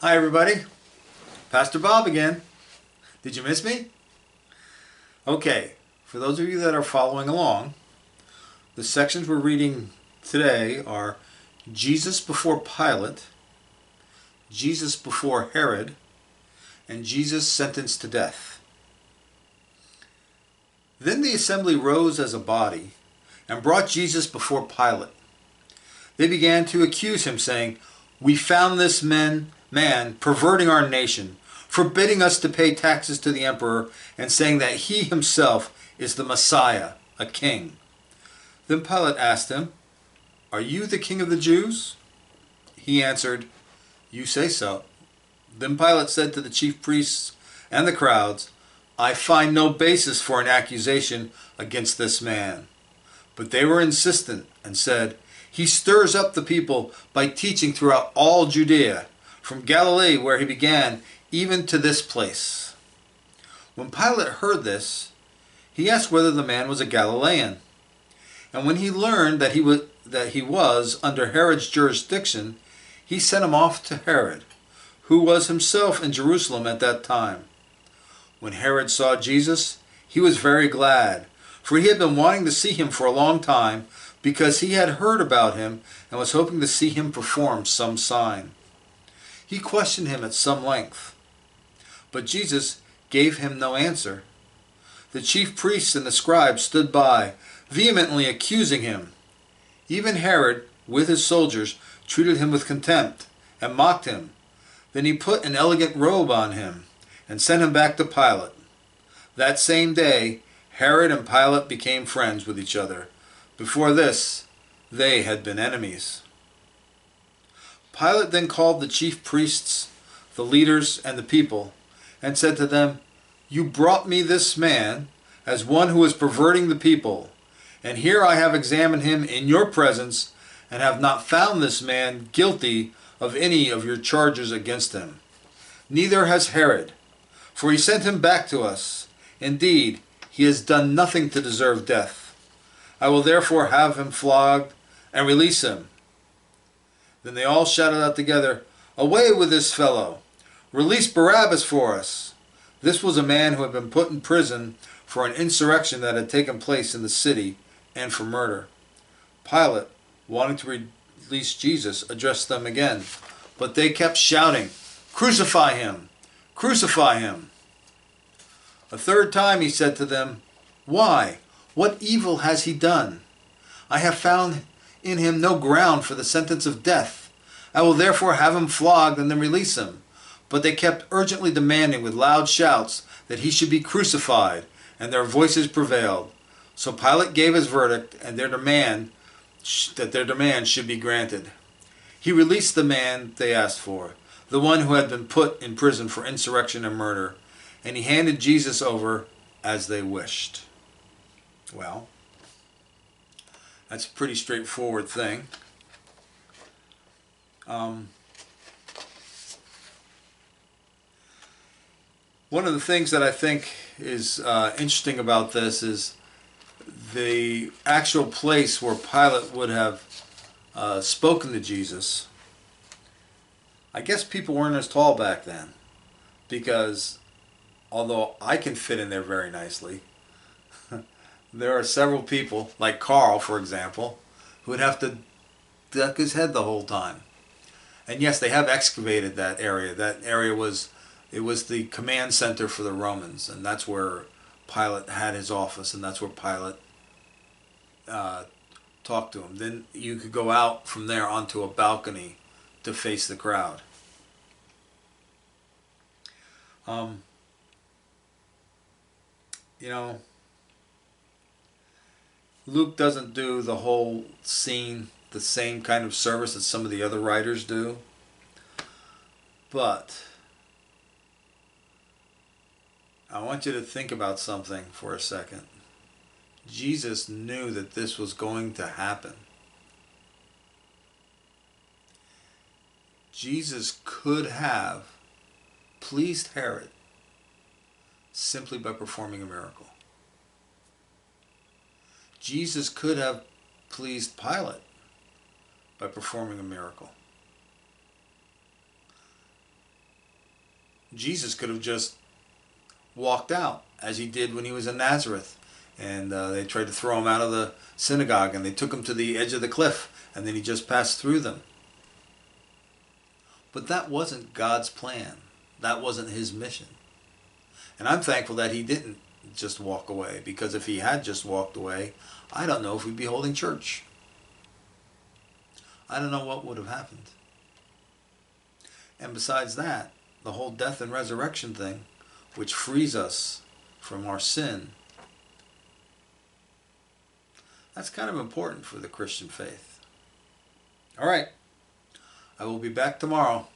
Hi everybody, Pastor Bob again. Did you miss me? Okay, for those of you that are following along, the sections we're reading today are Jesus before Pilate, Jesus before Herod, and Jesus sentenced to death. Then the assembly rose as a body and brought Jesus before Pilate. They began to accuse him, saying, "We found this man perverting our nation, forbidding us to pay taxes to the emperor, and saying that he himself is the Messiah, a king." Then Pilate asked him, "Are you the king of the Jews?" He answered, "You say so." Then Pilate said to the chief priests and the crowds, "I find no basis for an accusation against this man." But they were insistent and said, "He stirs up the people by teaching throughout all Judea, from Galilee where he began, even to this place." When Pilate heard this, he asked whether the man was a Galilean. And when he learned that he was under Herod's jurisdiction, he sent him off to Herod, who was himself in Jerusalem at that time. When Herod saw Jesus, he was very glad, for he had been wanting to see him for a long time, because he had heard about him and was hoping to see him perform some sign. He questioned him at some length, but Jesus gave him no answer. The chief priests and the scribes stood by, vehemently accusing him. Even Herod, with his soldiers, treated him with contempt and mocked him. Then he put an elegant robe on him and sent him back to Pilate. That same day, Herod and Pilate became friends with each other. Before this, they had been enemies. Pilate then called the chief priests, the leaders, and the people, and said to them, "You brought me this man as one who is perverting the people, and here I have examined him in your presence, and have not found this man guilty of any of your charges against him. Neither has Herod, for he sent him back to us. Indeed, he has done nothing to deserve death. I will therefore have him flogged and release him." Then they all shouted out together, "Away with this fellow! Release Barabbas for us!" This was a man who had been put in prison for an insurrection that had taken place in the city and for murder. Pilate, wanting to release Jesus, addressed them again, but they kept shouting, "Crucify him! Crucify him!" A third time he said to them, "Why? What evil has he done? I have found in him no ground for the sentence of death. I will therefore have him flogged and then release him." But they kept urgently demanding with loud shouts that he should be crucified, and their voices prevailed. So Pilate gave his verdict, and their demand should be granted. He released the man they asked for, the one who had been put in prison for insurrection and murder, and he handed Jesus over as they wished. Well, that's a pretty straightforward thing. One of the things that I think is interesting about this is the actual place where Pilate would have spoken to Jesus. I guess people weren't as tall back then, because although I can fit in there very nicely, there are several people, like Carl, for example, who would have to duck his head the whole time. And yes, they have excavated that area. That area was the command center for the Romans, and that's where Pilate had his office, and that's where Pilate talked to him. Then you could go out from there onto a balcony to face the crowd. You know, Luke doesn't do the whole scene the same kind of service that some of the other writers do, but I want you to think about something for a second. Jesus knew that this was going to happen. Jesus could have pleased Herod simply by performing a miracle. Jesus could have pleased Pilate by performing a miracle. Jesus could have just walked out, as he did when he was in Nazareth. And they tried to throw him out of the synagogue, and they took him to the edge of the cliff, and then he just passed through them. But that wasn't God's plan. That wasn't his mission. And I'm thankful that he didn't just walk away, because if he had just walked away, I don't know if we'd be holding church. I don't know what would have happened. And besides that, the whole death and resurrection thing, which frees us from our sin, that's kind of important for the Christian faith. All right. I will be back tomorrow.